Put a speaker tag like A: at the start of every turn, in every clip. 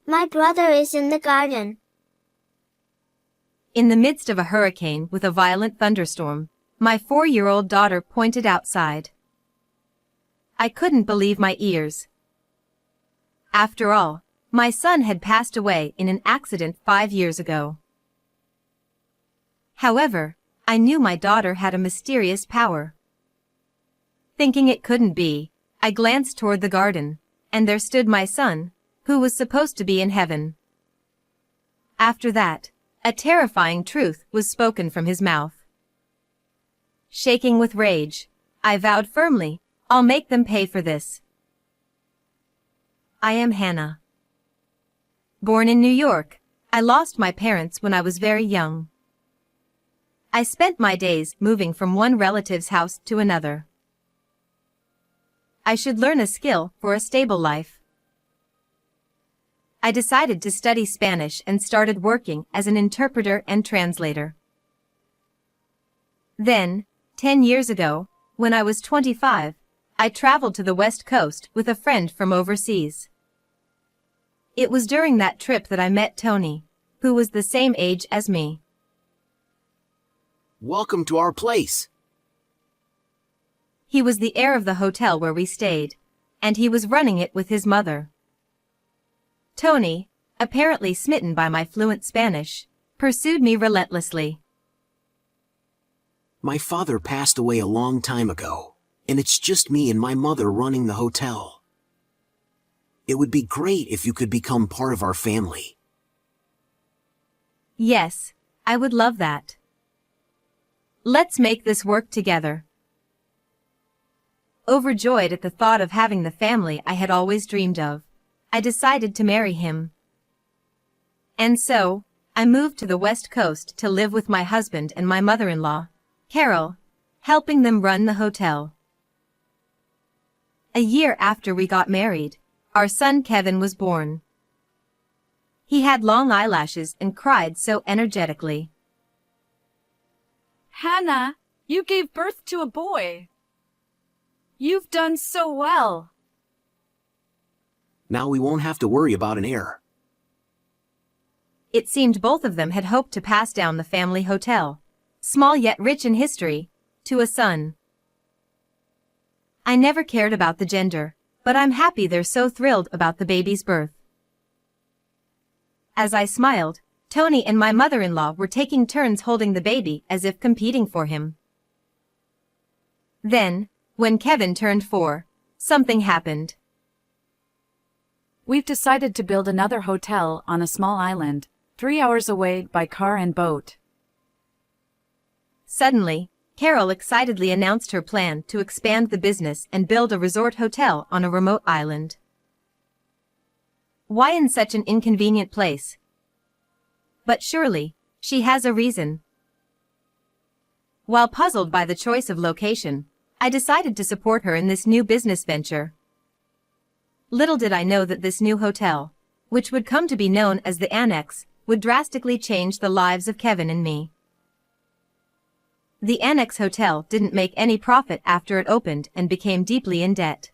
A: My brother is in the garden.
B: In the midst of a hurricane with a violent thunderstorm, my 4-year-old daughter pointed outside. I couldn't believe my ears. After all, my son had passed away in an accident 5 years ago. However, I knew my daughter had a mysterious power. Thinking it couldn't be, I glanced toward the garden, and there stood my son, who was supposed to be in heaven. After that, a terrifying truth was spoken from his mouth. Shaking with rage, I vowed firmly, I'll make them pay for this. I am Hannah. Born in New York, I lost my parents when I was very young. I spent my days moving from one relative's house to another. I should learn a skill for a stable life. I decided to study Spanish and started working as an interpreter and translator. Then, 10 years ago, when I was 25, I traveled to the West Coast with a friend from overseas. It was during that trip that I met Tony, who was the same age as me.
C: Welcome to our place.
B: He was the heir of the hotel where we stayed, and he was running it with his mother. Tony, apparently smitten by my fluent Spanish, pursued me relentlessly.
C: My father passed away a long time ago, and it's just me and my mother running the hotel. It would be great if you could become part of our family.
B: Yes, I would love that. Let's make this work together. Overjoyed at the thought of having the family I had always dreamed of, I decided to marry him. And so, I moved to the West Coast to live with my husband and my mother-in-law, Carol, helping them run the hotel. A year after we got married, our son Kevin was born. He had long eyelashes and cried so energetically.
D: Hannah, you gave birth to a boy. You've done so well.
C: Now we won't have to worry about an heir.
B: It seemed both of them had hoped to pass down the family hotel, small yet rich in history, to a son. I never cared about the gender, but I'm happy they're so thrilled about the baby's birth. As I smiled, Tony and my mother-in-law were taking turns holding the baby as if competing for him. Then, when Kevin turned 4, something happened.
D: We've decided to build another hotel on a small island, 3 hours away by car and boat.
B: Suddenly, Carol excitedly announced her plan to expand the business and build a resort hotel on a remote island. Why in such an inconvenient place? But surely, she has a reason. While puzzled by the choice of location, I decided to support her in this new business venture. Little did I know that this new hotel, which would come to be known as the Annex, would drastically change the lives of Kevin and me. The Annex Hotel didn't make any profit after it opened and became deeply in debt.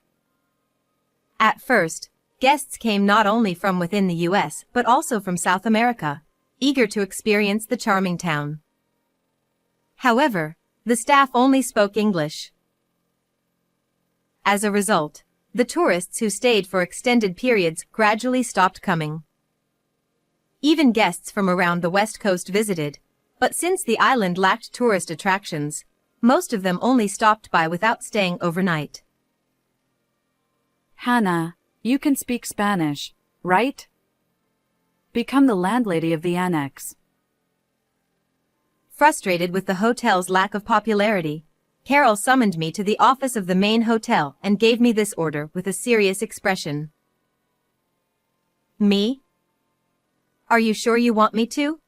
B: At first, guests came not only from within the US but also from South America, eager to experience the charming town. However, the staff only spoke English. As a result, the tourists who stayed for extended periods gradually stopped coming. Even guests from around the West Coast visited, but since the island lacked tourist attractions, most of them only stopped by without staying overnight.
D: Hannah, you can speak Spanish, right? Become the landlady of the Annex.
B: Frustrated with the hotel's lack of popularity, Carol summoned me to the office of the main hotel and gave me this order with a serious expression. Me? Are you sure you want me to?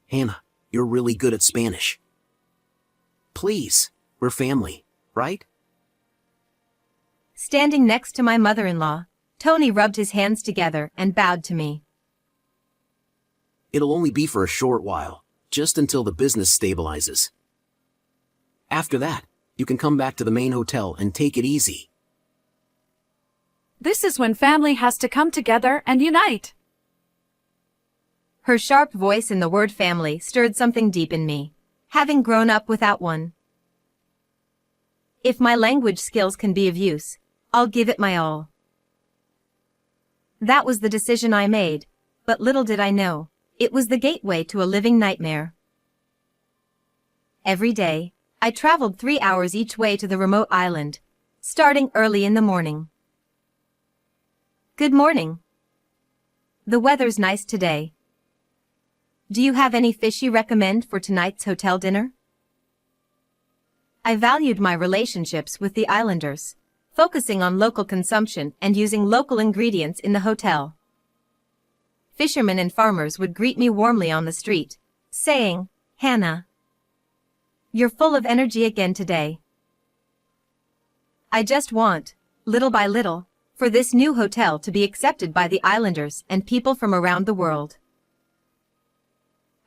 C: Hannah, you're really good at Spanish. Please, we're family, right?
B: Standing next to my mother-in-law, Tony rubbed his hands together and bowed to me.
C: It'll only be for a short while, just until the business stabilizes. After that, you can come back to the main hotel and take it easy.
D: This is when family has to come together and unite.
B: Her sharp voice in the word family stirred something deep in me, having grown up without one. If my language skills can be of use, I'll give it my all. That was the decision I made, but little did I know, it was the gateway to a living nightmare. Every day, I traveled 3 hours each way to the remote island, starting early in the morning. Good morning. The weather's nice today. Do you have any fish you recommend for tonight's hotel dinner? I valued my relationships with the islanders, focusing on local consumption and using local ingredients in the hotel. Fishermen and farmers would greet me warmly on the street, saying, "Hannah, you're full of energy again today." I just want, little by little, for this new hotel to be accepted by the islanders and people from around the world.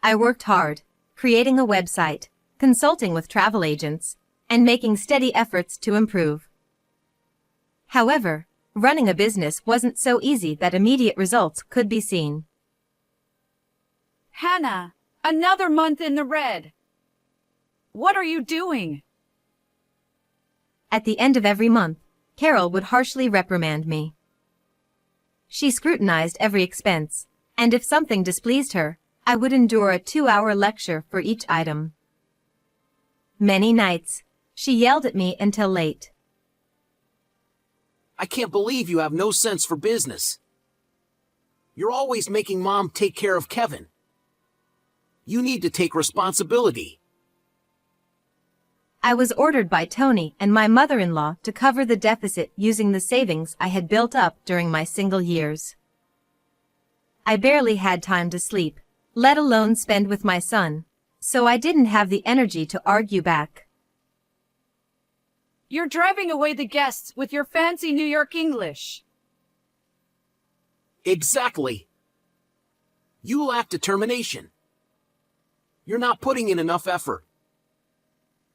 B: I worked hard, creating a website, consulting with travel agents, and making steady efforts to improve. However, running a business wasn't so easy that immediate results could be seen.
D: Hannah, another month in the red. What are you doing?
B: At the end of every month, Carol would harshly reprimand me. She scrutinized every expense, and if something displeased her, I would endure a 2-hour lecture for each item. Many nights, she yelled at me until late.
C: I can't believe you have no sense for business. You're always making Mom take care of Kevin. You need to take responsibility.
B: I was ordered by Tony and my mother-in-law to cover the deficit using the savings I had built up during my single years. I barely had time to sleep, let alone spend with my son, so I didn't have the energy to argue back.
D: You're driving away the guests with your fancy New York English.
C: Exactly. You lack determination. You're not putting in enough effort.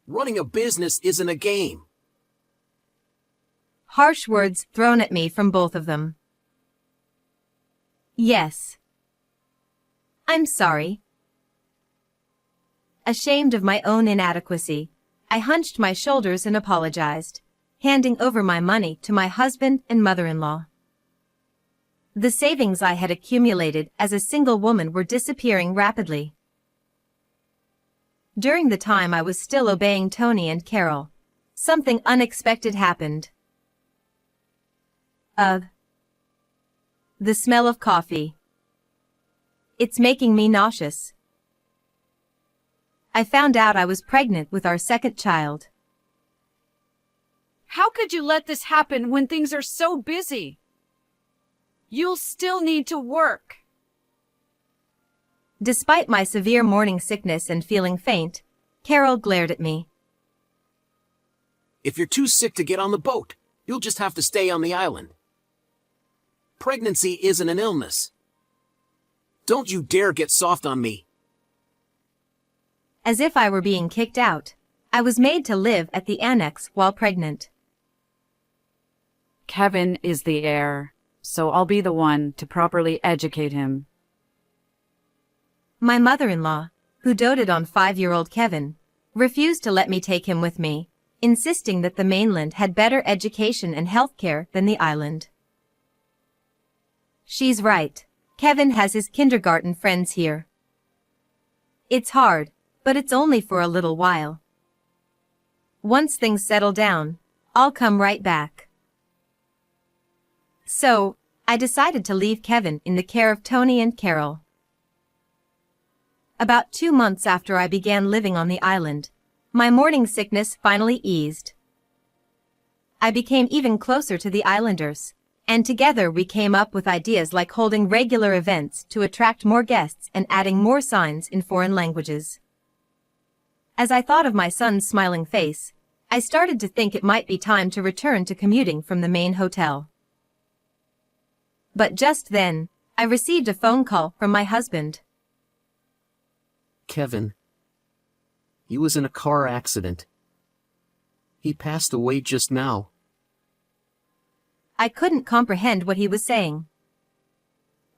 C: Running a business isn't a game.
B: Harsh words thrown at me from both of them. Yes. I'm sorry. Ashamed of my own inadequacy, I hunched my shoulders and apologized, handing over my money to my husband and mother-in-law. The savings I had accumulated as a single woman were disappearing rapidly. During the time I was still obeying Tony and Carol, something unexpected happened. The smell of coffee. It's making me nauseous. I found out I was pregnant with our second child.
D: How could you let this happen when things are so busy? You'll still need to work.
B: Despite my severe morning sickness and feeling faint, Carol glared at me.
C: If you're too sick to get on the boat, you'll just have to stay on the island. Pregnancy isn't an illness. Don't you dare get soft on me.
B: As if I were being kicked out, I was made to live at the annex while pregnant.
D: Kevin is the heir, so I'll be the one to properly educate him.
B: My mother-in-law, who doted on 5-year-old Kevin, refused to let me take him with me, insisting that the mainland had better education and health care than the island. She's right. Kevin has his kindergarten friends here. It's hard, but it's only for a little while. Once things settle down, I'll come right back. So, I decided to leave Kevin in the care of Tony and Carol. About 2 months after I began living on the island, my morning sickness finally eased. I became even closer to the islanders, and together we came up with ideas like holding regular events to attract more guests and adding more signs in foreign languages. As I thought of my son's smiling face, I started to think it might be time to return to commuting from the main hotel. But just then, I received a phone call from my husband.
C: Kevin. He was in a car accident. He passed away just now.
B: I couldn't comprehend what he was saying.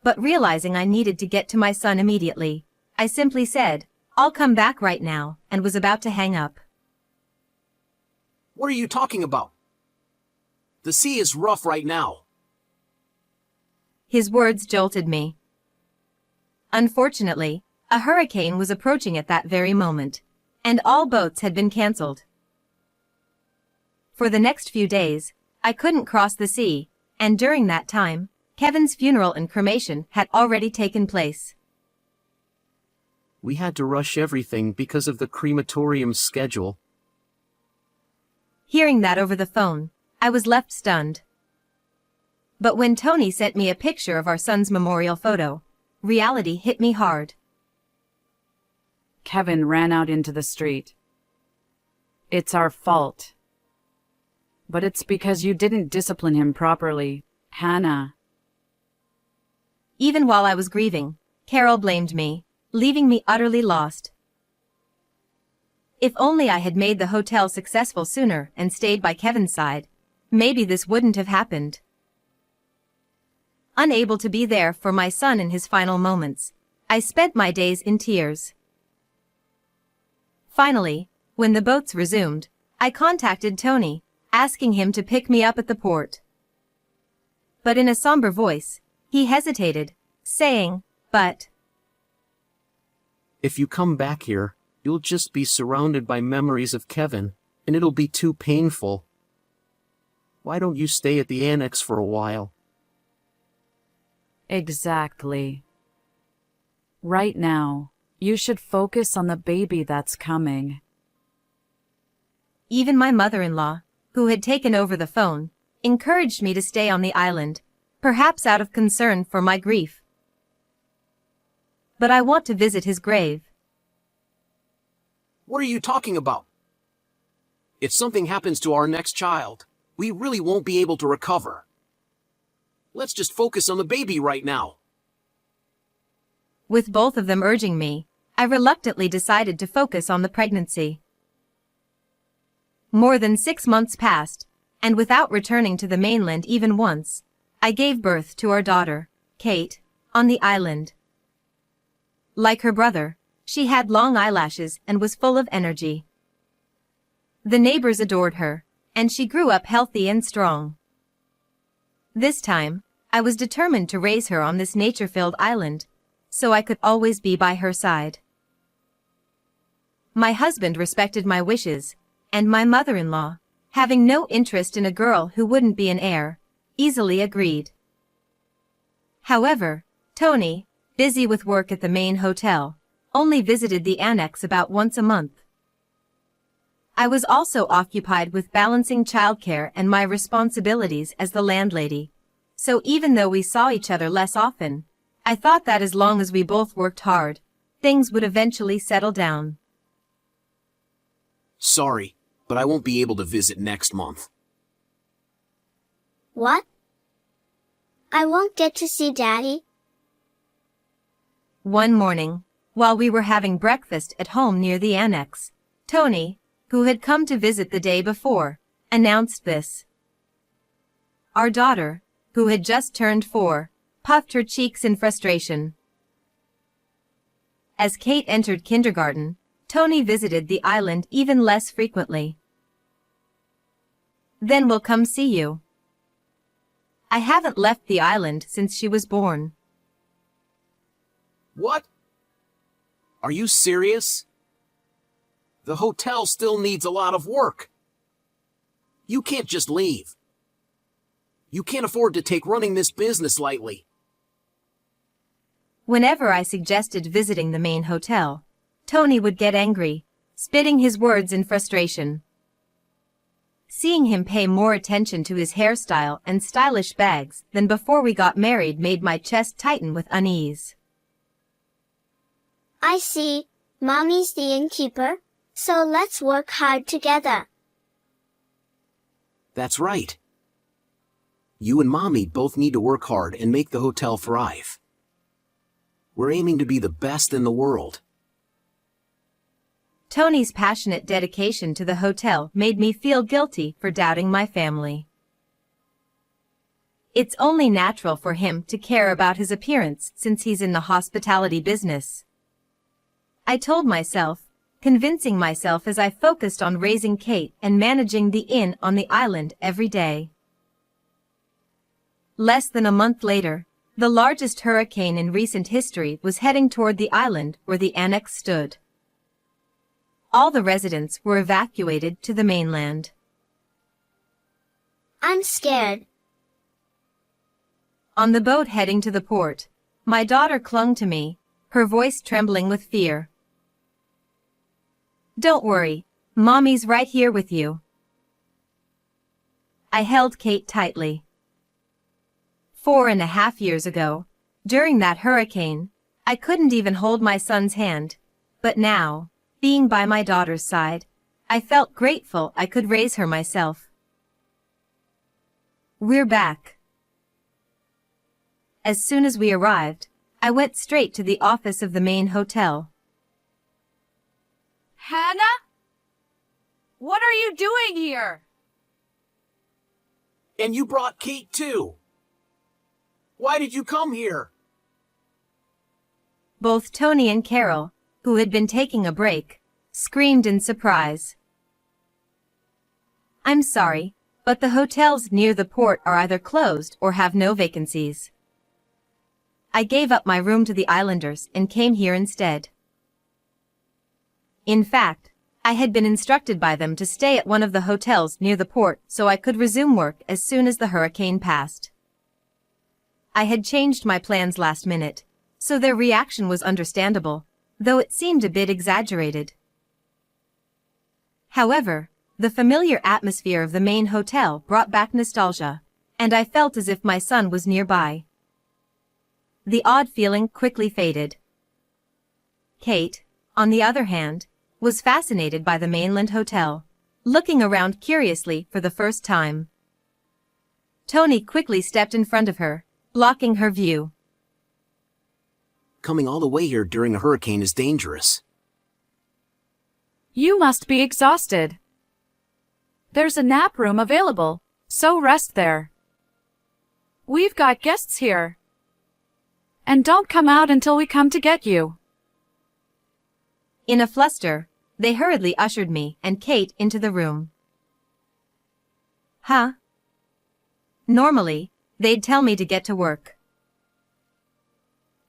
B: But realizing I needed to get to my son immediately, I simply said, "I'll come back right now," and was about to hang up.
C: What are you talking about? The sea is rough right now.
B: His words jolted me. Unfortunately, a hurricane was approaching at that very moment, and all boats had been cancelled. For the next few days, I couldn't cross the sea, and during that time, Kevin's funeral and cremation had already taken place.
E: We had to rush everything because of the crematorium's schedule.
B: Hearing that over the phone, I was left stunned. But when Tony sent me a picture of our son's memorial photo, reality hit me hard.
D: Kevin ran out into the street. It's our fault. But it's because you didn't discipline him properly, Hannah.
B: Even while I was grieving, Carol blamed me, leaving me utterly lost. If only I had made the hotel successful sooner and stayed by Kevin's side, maybe this wouldn't have happened. Unable to be there for my son in his final moments, I spent my days in tears. Finally, when the boats resumed, I contacted Tony, asking him to pick me up at the port. But in a somber voice, he hesitated, saying, "But
E: If you come back here, you'll just be surrounded by memories of Kevin, and it'll be too painful. Why don't you stay at the annex for a while?"
D: Exactly. Right now, you should focus on the baby that's coming.
B: Even my mother-in-law, who had taken over the phone, encouraged me to stay on the island, perhaps out of concern for my grief. But I want to visit his grave.
C: What are you talking about? If something happens to our next child, we really won't be able to recover. Let's just focus on the baby right now.
B: With both of them urging me, I reluctantly decided to focus on the pregnancy. More than 6 months passed, and without returning to the mainland even once, I gave birth to our daughter, Kate, on the island. Like her brother, she had long eyelashes and was full of energy. The neighbors adored her, and she grew up healthy and strong. This time, I was determined to raise her on this nature-filled island, so I could always be by her side. My husband respected my wishes, and my mother-in-law, having no interest in a girl who wouldn't be an heir, easily agreed. However, Tony, busy with work at the main hotel, only visited the annex about once a month. I was also occupied with balancing childcare and my responsibilities as the landlady, so even though we saw each other less often, I thought that as long as we both worked hard, things would eventually settle down.
C: Sorry, but I won't be able to visit next month.
A: What? I won't get to see Daddy?
B: One morning, while we were having breakfast at home near the annex, Tony, who had come to visit the day before, announced this. Our daughter, who had just turned 4, puffed her cheeks in frustration. As Kate entered kindergarten, Tony visited the island even less frequently. "Then we'll come see you." I haven't left the island since she was born.
C: What? Are you serious? The hotel still needs a lot of work. You can't just leave. You can't afford to take running this business lightly.
B: Whenever I suggested visiting the main hotel, Tony would get angry, spitting his words in frustration. Seeing him pay more attention to his hairstyle and stylish bags than before we got married made my chest tighten with unease.
A: I see. Mommy's the innkeeper, so let's work hard together.
C: That's right. You and Mommy both need to work hard and make the hotel thrive. We're aiming to be the best in the world.
B: Tony's passionate dedication to the hotel made me feel guilty for doubting my family. It's only natural for him to care about his appearance since he's in the hospitality business. I told myself, convincing myself as I focused on raising Kate and managing the inn on the island every day. Less than a month later, the largest hurricane in recent history was heading toward the island where the annex stood. All the residents were evacuated to the mainland.
A: I'm scared.
B: On the boat heading to the port, my daughter clung to me, her voice trembling with fear. Don't worry, Mommy's right here with you. I held Kate tightly. 4.5 years ago, during that hurricane, I couldn't even hold my son's hand, but now, being by my daughter's side, I felt grateful I could raise her myself. We're back. As soon as we arrived, I went straight to the office of the main hotel.
D: Hannah? What are you doing here?
C: And you brought Kate too. Why did you come here?
B: Both Tony and Carol, who had been taking a break, screamed in surprise. I'm sorry, but the hotels near the port are either closed or have no vacancies. I gave up my room to the islanders and came here instead. In fact, I had been instructed by them to stay at one of the hotels near the port so I could resume work as soon as the hurricane passed. I had changed my plans last minute, so their reaction was understandable, though it seemed a bit exaggerated. However, the familiar atmosphere of the main hotel brought back nostalgia, and I felt as if my son was nearby. The odd feeling quickly faded. Kate, on the other hand, was fascinated by the mainland hotel, looking around curiously for the first time. Tony quickly stepped in front of her, blocking her view.
C: Coming all the way here during a hurricane is dangerous.
D: You must be exhausted. There's a nap room available, so rest there. We've got guests here. And don't come out until we come to get you.
B: In a fluster, they hurriedly ushered me and Kate into the room. Huh? Normally, they'd tell me to get to work.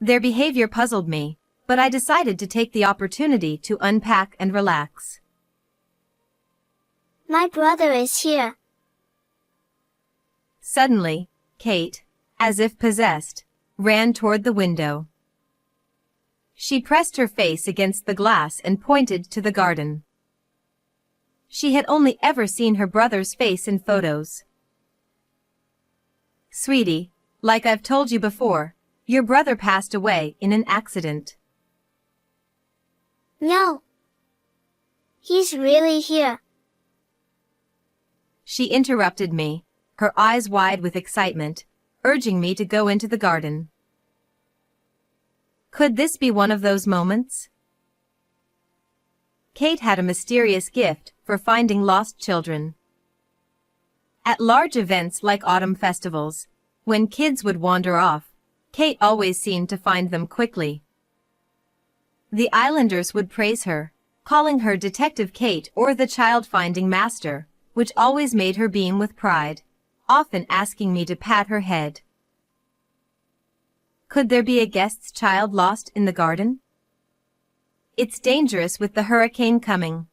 B: Their behavior puzzled me, but I decided to take the opportunity to unpack and relax.
A: My brother is here.
B: Suddenly, Kate, as if possessed, ran toward the window. She pressed her face against the glass and pointed to the garden. She had only ever seen her brother's face in photos. Sweetie, like I've told you before, your brother passed away in an accident.
A: No. He's really here.
B: She interrupted me, her eyes wide with excitement, urging me to go into the garden. Could this be one of those moments? Kate had a mysterious gift for finding lost children. At large events like autumn festivals, when kids would wander off, Kate always seemed to find them quickly. The islanders would praise her, calling her Detective Kate or the child-finding master, which always made her beam with pride, often asking me to pat her head. Could there be a guest's child lost in the garden? It's dangerous with the hurricane coming.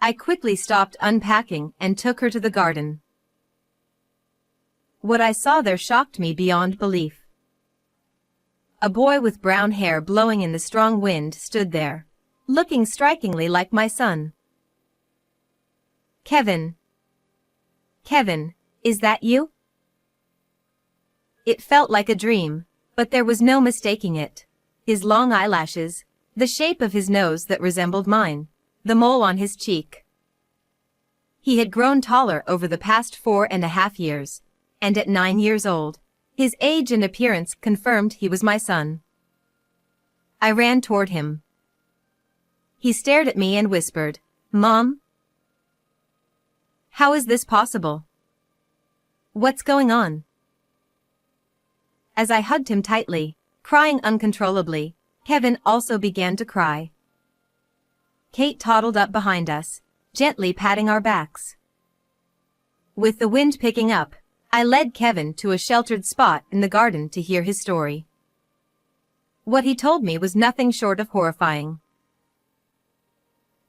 B: I quickly stopped unpacking and took her to the garden. What I saw there shocked me beyond belief. A boy with brown hair blowing in the strong wind stood there, looking strikingly like my son. Kevin. Kevin, is that you? It felt like a dream, but there was no mistaking it. His long eyelashes, the shape of his nose that resembled mine, the mole on his cheek. He had grown taller over the past 4.5 years, and at 9 years old, his age and appearance confirmed he was my son. I ran toward him. He stared at me and whispered, "Mom? How is this possible?" What's going on? As I hugged him tightly, crying uncontrollably, Kevin also began to cry. Kate toddled up behind us, gently patting our backs. With the wind picking up, I led Kevin to a sheltered spot in the garden to hear his story. What he told me was nothing short of horrifying.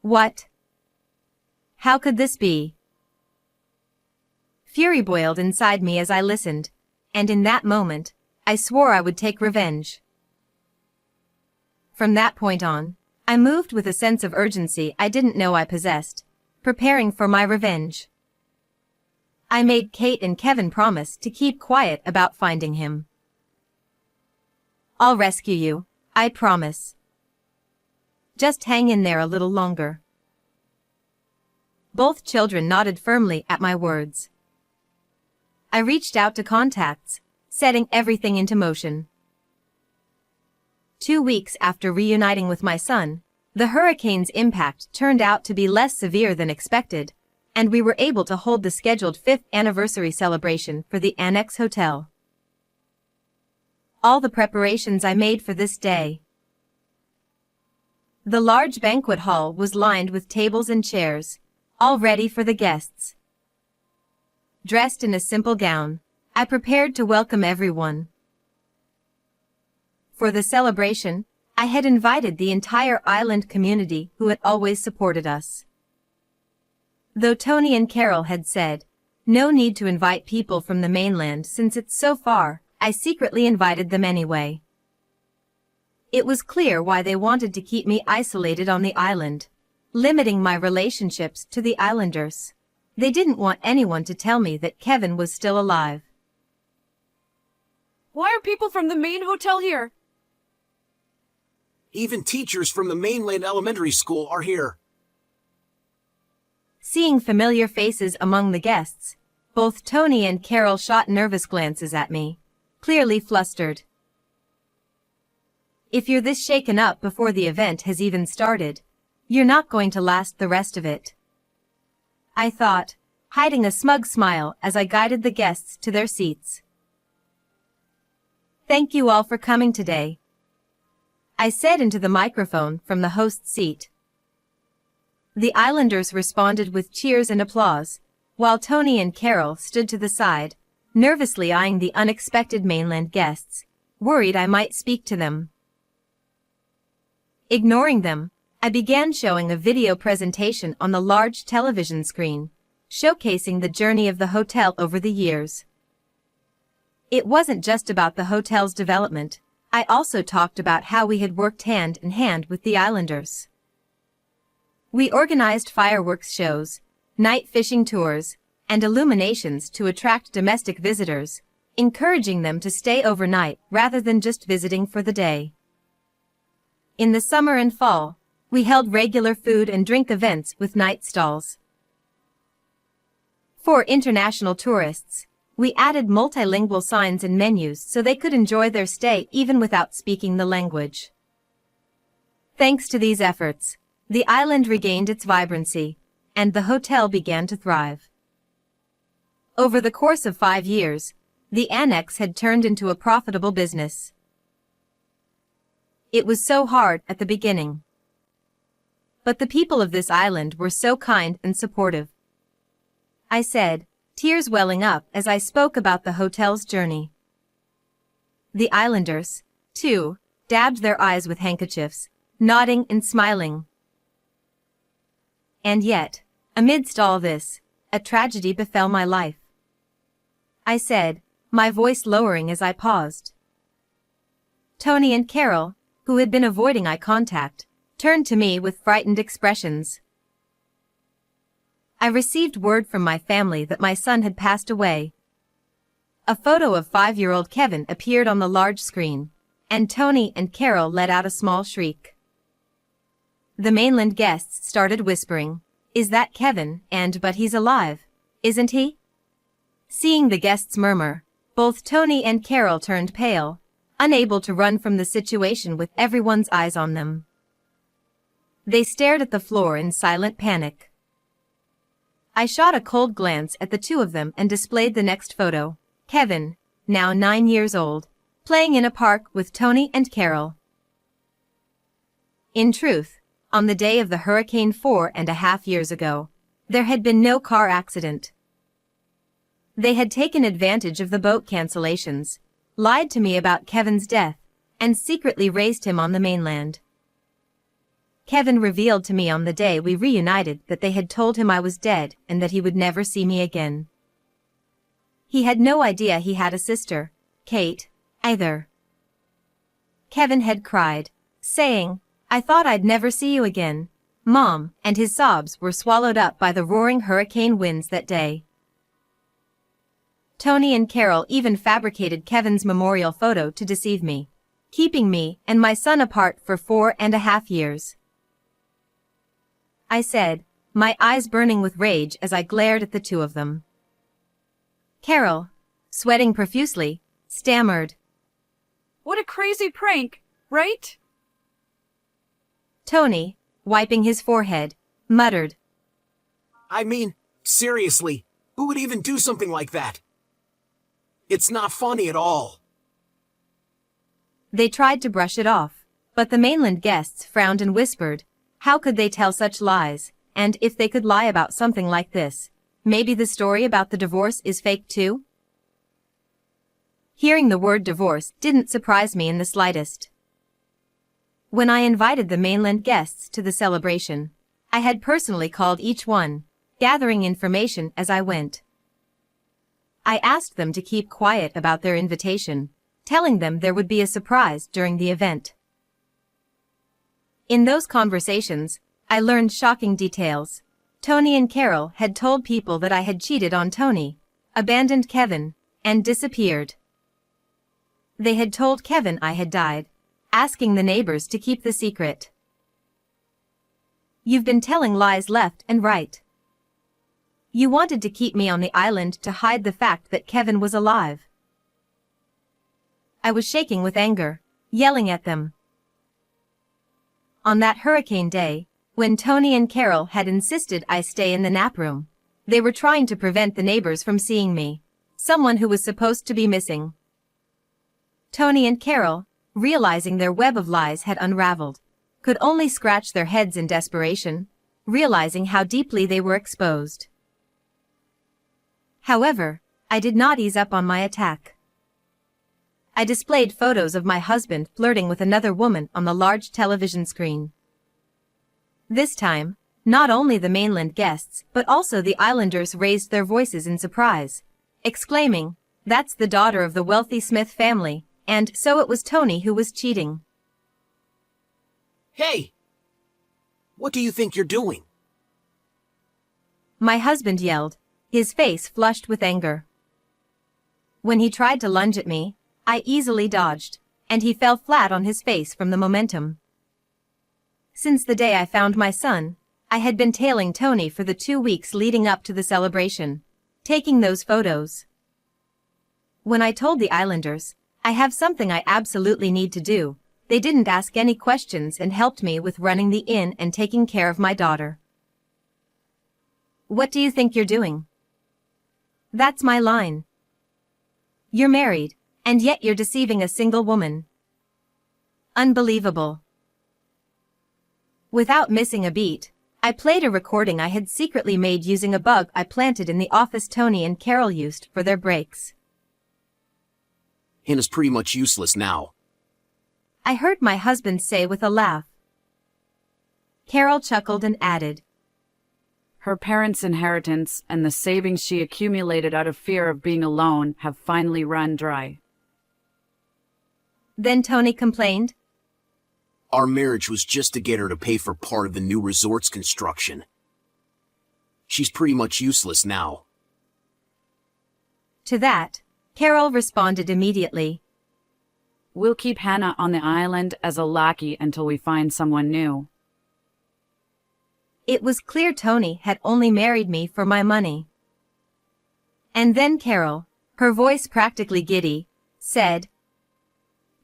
B: What? How could this be? Fury boiled inside me as I listened, and in that moment, I swore I would take revenge. From that point on, I moved with a sense of urgency I didn't know I possessed, preparing for my revenge. I made Kate and Kevin promise to keep quiet about finding him. I'll rescue you, I promise. Just hang in there a little longer. Both children nodded firmly at my words. I reached out to contacts, setting everything into motion. 2 weeks after reuniting with my son, the hurricane's impact turned out to be less severe than expected, and we were able to hold the scheduled 5th anniversary celebration for the Annex Hotel. All the preparations I made for this day. The large banquet hall was lined with tables and chairs, all ready for the guests. Dressed in a simple gown, I prepared to welcome everyone. For the celebration, I had invited the entire island community who had always supported us. Though Tony and Carol had said, no need to invite people from the mainland since it's so far, I secretly invited them anyway. It was clear why they wanted to keep me isolated on the island, limiting my relationships to the islanders. They didn't want anyone to tell me that Kevin was still alive.
D: Why are people from the main hotel here?
C: Even teachers from the mainland elementary school are here.
B: Seeing familiar faces among the guests, both Tony and Carol shot nervous glances at me, clearly flustered. If you're this shaken up before the event has even started, you're not going to last the rest of it, I thought, hiding a smug smile as I guided the guests to their seats. Thank you all for coming today, I said into the microphone from the host's seat. The Islanders responded with cheers and applause, while Tony and Carol stood to the side, nervously eyeing the unexpected mainland guests, worried I might speak to them. Ignoring them, I began showing a video presentation on the large television screen, showcasing the journey of the hotel over the years. It wasn't just about the hotel's development, I also talked about how we had worked hand in hand with the Islanders. We organized fireworks shows, night fishing tours, and illuminations to attract domestic visitors, encouraging them to stay overnight rather than just visiting for the day. In the summer and fall, we held regular food and drink events with night stalls. For international tourists, we added multilingual signs and menus so they could enjoy their stay even without speaking the language. Thanks to these efforts, the island regained its vibrancy, and the hotel began to thrive. Over the course of 5 years, the Annex had turned into a profitable business. It was so hard at the beginning. But the people of this island were so kind and supportive, I said, tears welling up as I spoke about the hotel's journey. The Islanders, too, dabbed their eyes with handkerchiefs, nodding and smiling. And yet, amidst all this, a tragedy befell my life, I said, my voice lowering as I paused. Tony and Carol, who had been avoiding eye contact, turned to me with frightened expressions. I received word from my family that my son had passed away. A photo of 5-year-old Kevin appeared on the large screen, and Tony and Carol let out a small shriek. The mainland guests started whispering, "Is that Kevin? But he's alive, isn't he?" Seeing the guests murmur, both Tony and Carol turned pale, unable to run from the situation with everyone's eyes on them. They stared at the floor in silent panic. I shot a cold glance at the two of them and displayed the next photo. Kevin, now 9 years old, playing in a park with Tony and Carol. In truth, on the day of the hurricane 4.5 years ago, there had been no car accident. They had taken advantage of the boat cancellations, lied to me about Kevin's death, and secretly raised him on the mainland. Kevin revealed to me on the day we reunited that they had told him I was dead and that he would never see me again. He had no idea he had a sister, Kate, either. Kevin had cried, saying, "I thought I'd never see you again, Mom," and his sobs were swallowed up by the roaring hurricane winds that day. Tony and Carol even fabricated Kevin's memorial photo to deceive me, keeping me and my son apart for 4.5 years. I said, my eyes burning with rage as I glared at the two of them. Carol, sweating profusely, stammered,
D: What a crazy prank, right?
B: Tony, wiping his forehead, muttered,
C: I mean, seriously, who would even do something like that? It's not funny at all.
B: They tried to brush it off, but the mainland guests frowned and whispered, how could they tell such lies, and if they could lie about something like this, maybe the story about the divorce is fake too? Hearing the word divorce didn't surprise me in the slightest. When I invited the mainland guests to the celebration, I had personally called each one, gathering information as I went. I asked them to keep quiet about their invitation, telling them there would be a surprise during the event. In those conversations, I learned shocking details. Tony and Carol had told people that I had cheated on Tony, abandoned Kevin, and disappeared. They had told Kevin I had died, asking the neighbors to keep the secret. You've been telling lies left and right. You wanted to keep me on the island to hide the fact that Kevin was alive. I was shaking with anger, yelling at them. On that hurricane day, when Tony and Carol had insisted I stay in the nap room, they were trying to prevent the neighbors from seeing me, someone who was supposed to be missing. Tony and Carol, realizing their web of lies had unraveled, could only scratch their heads in desperation, realizing how deeply they were exposed. However, I did not ease up on my attack. I displayed photos of my husband flirting with another woman on the large television screen. This time, not only the mainland guests but also the islanders raised their voices in surprise, exclaiming, "That's the daughter of the wealthy Smith family, and so it was Tony who was cheating."
C: Hey! What do you think you're doing?
B: My husband yelled, his face flushed with anger. When he tried to lunge at me, I easily dodged, and he fell flat on his face from the momentum. Since the day I found my son, I had been tailing Tony for the 2 weeks leading up to the celebration, taking those photos. When I told the islanders, I have something I absolutely need to do, they didn't ask any questions and helped me with running the inn and taking care of my daughter. What do you think you're doing? That's my line. You're married, and yet you're deceiving a single woman. Unbelievable. Without missing a beat, I played a recording I had secretly made using a bug I planted in the office Tony and Carol used for their breaks.
C: Hannah's pretty much useless now.
B: I heard my husband say with a laugh. Carol chuckled and added,
D: Her parents' inheritance and the savings she accumulated out of fear of being alone have finally run dry.
B: Then Tony complained,
C: Our marriage was just to get her to pay for part of the new resort's construction. She's pretty much useless now.
B: To that, Carol responded immediately,
D: We'll keep Hannah on the island as a lackey until we find someone new.
B: It was clear Tony had only married me for my money. And then Carol, her voice practically giddy, said,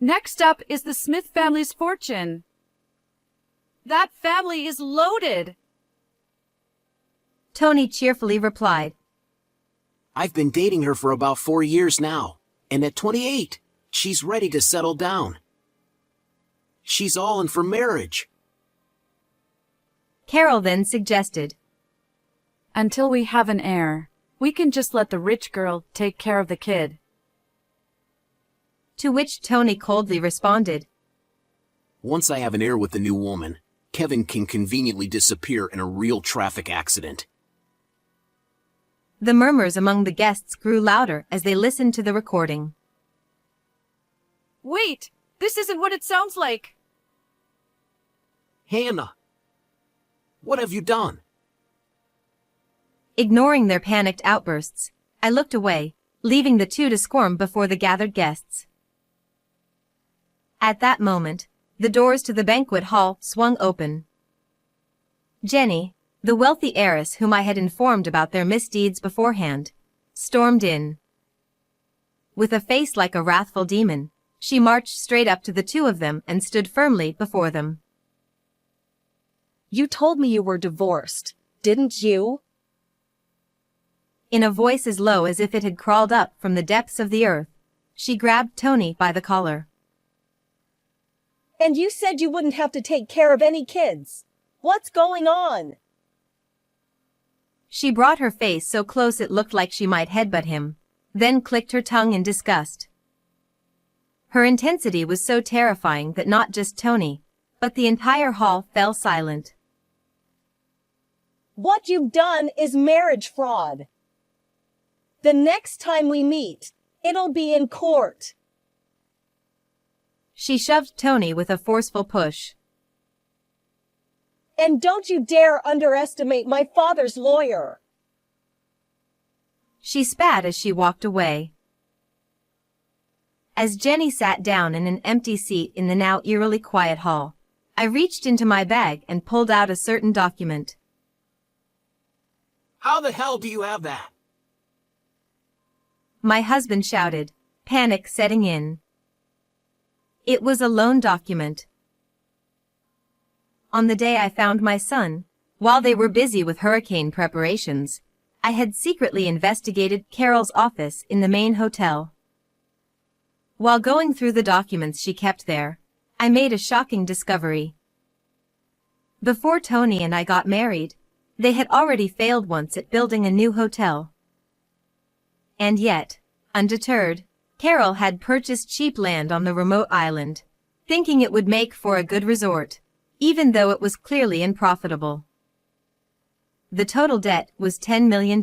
D: Next up is the Smith family's fortune. That family is loaded.
B: Tony cheerfully replied.
C: I've been dating her for about 4 years now, and at 28, she's ready to settle down. She's all in for marriage.
B: Carol then suggested.
D: Until we have an heir, we can just let the rich girl take care of the kid.
B: To which Tony coldly responded.
C: Once I have an heir with the new woman, Kevin can conveniently disappear in a real traffic accident.
B: The murmurs among the guests grew louder as they listened to the recording.
D: Wait! This isn't what it sounds like!
C: Hannah, what have you done?
B: Ignoring their panicked outbursts, I looked away, leaving the two to squirm before the gathered guests. At that moment, the doors to the banquet hall swung open. Jenny, the wealthy heiress whom I had informed about their misdeeds beforehand, stormed in. With a face like a wrathful demon, she marched straight up to the two of them and stood firmly before them.
F: You told me you were divorced, didn't you?
B: In a voice as low as if it had crawled up from the depths of the earth, she grabbed Tony by the collar.
F: And you said you wouldn't have to take care of any kids. What's going on?
B: She brought her face so close it looked like she might headbutt him, then clicked her tongue in disgust. Her intensity was so terrifying that not just Tony, but the entire hall fell silent.
F: What you've done is marriage fraud. The next time we meet, it'll be in court.
B: She shoved Tony with a forceful push.
F: And don't you dare underestimate my father's lawyer.
B: She spat as she walked away. As Jenny sat down in an empty seat in the now eerily quiet hall, I reached into my bag and pulled out a certain document.
C: How the hell do you have that?
B: My husband shouted, panic setting in. It was a loan document. On the day I found my son, while they were busy with hurricane preparations, I had secretly investigated Carol's office in the main hotel. While going through the documents she kept there, I made a shocking discovery. Before Tony and I got married, they had already failed once at building a new hotel. And yet, undeterred, Carol had purchased cheap land on the remote island, thinking it would make for a good resort, even though it was clearly unprofitable. The total debt was $10 million.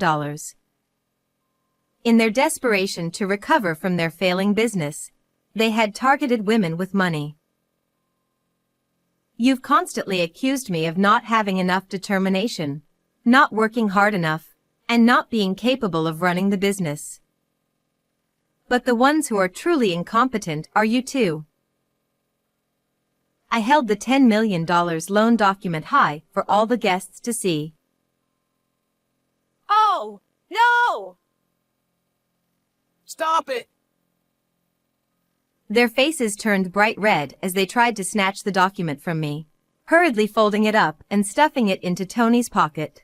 B: In their desperation to recover from their failing business, they had targeted women with money. You've constantly accused me of not having enough determination, not working hard enough, and not being capable of running the business. But the ones who are truly incompetent are you too. I held the $10 million loan document high for all the guests to see.
F: Oh, no!
C: Stop it!
B: Their faces turned bright red as they tried to snatch the document from me, hurriedly folding it up and stuffing it into Tony's pocket.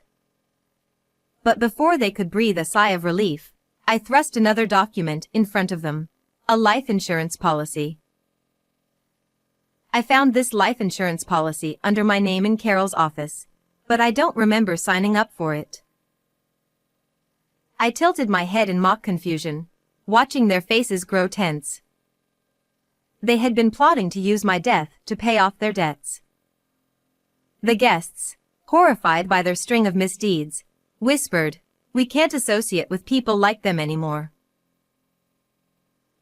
B: But before they could breathe a sigh of relief, I thrust another document in front of them, a life insurance policy. I found this life insurance policy under my name in Carol's office, but I don't remember signing up for it. I tilted my head in mock confusion, watching their faces grow tense. They had been plotting to use my death to pay off their debts. The guests, horrified by their string of misdeeds, whispered, "We can't associate with people like them anymore.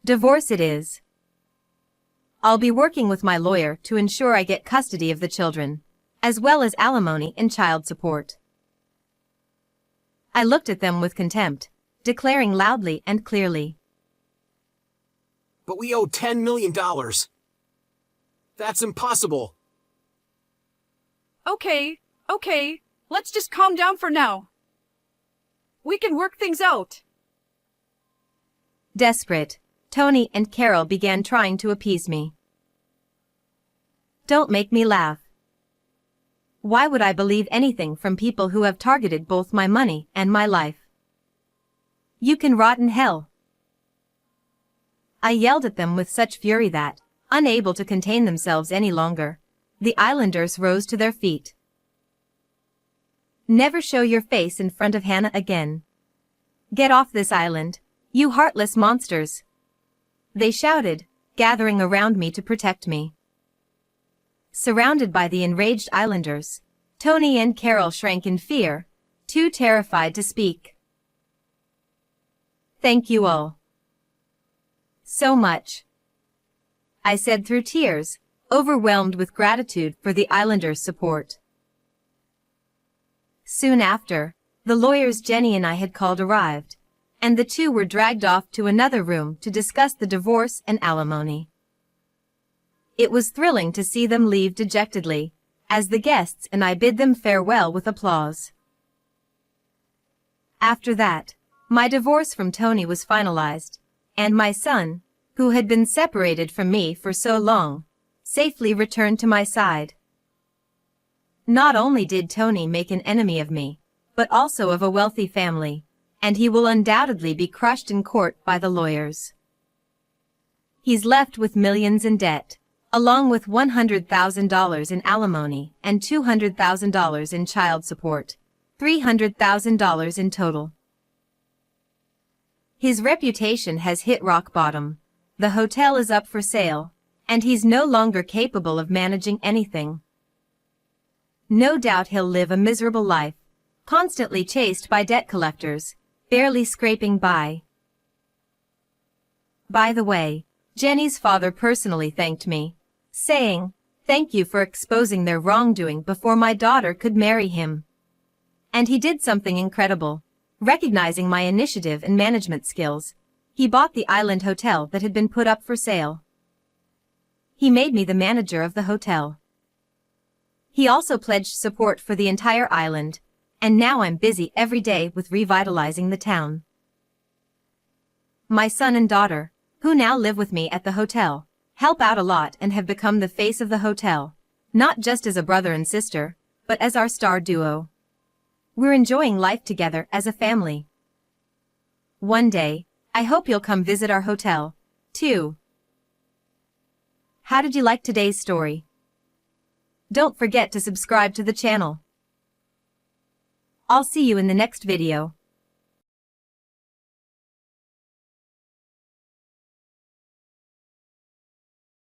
B: Divorce it is. I'll be working with my lawyer to ensure I get custody of the children, as well as alimony and child support." I looked at them with contempt, declaring loudly and clearly,
C: But we owe $10 million. That's impossible.
D: Okay, let's just calm down for now. We can work things out.
B: Desperate, Tony and Carol began trying to appease me. Don't make me laugh. Why would I believe anything from people who have targeted both my money and my life? You can rot in hell. I yelled at them with such fury that, unable to contain themselves any longer, the islanders rose to their feet. Never show your face in front of Hannah again. Get off this island, you heartless monsters! They shouted, gathering around me to protect me. Surrounded by the enraged islanders, Tony and Carol shrank in fear, too terrified to speak. Thank you all. So much, I said through tears, overwhelmed with gratitude for the islanders' support. Soon after, the lawyers Jenny and I had called arrived, and the two were dragged off to another room to discuss the divorce and alimony. It was thrilling to see them leave dejectedly, as the guests and I bid them farewell with applause. After that, my divorce from Tony was finalized, and my son, who had been separated from me for so long, safely returned to my side. Not only did Tony make an enemy of me, but also of a wealthy family, and he will undoubtedly be crushed in court by the lawyers. He's left with millions in debt, along with $100,000 in alimony and $200,000 in child support, $300,000 in total. His reputation has hit rock bottom, the hotel is up for sale, and he's no longer capable of managing anything. No doubt he'll live a miserable life, constantly chased by debt collectors, barely scraping by. By the way, Jenny's father personally thanked me, saying, "Thank you for exposing their wrongdoing before my daughter could marry him." And he did something incredible. Recognizing my initiative and management skills, he bought the island hotel that had been put up for sale. He made me the manager of the hotel. He also pledged support for the entire island, and now I'm busy every day with revitalizing the town. My son and daughter, who now live with me at the hotel, help out a lot and have become the face of the hotel, not just as a brother and sister, but as our star duo. We're enjoying life together as a family. One day, I hope you'll come visit our hotel, too. How did you like today's story? Don't forget to subscribe to the channel. I'll see you in the next video.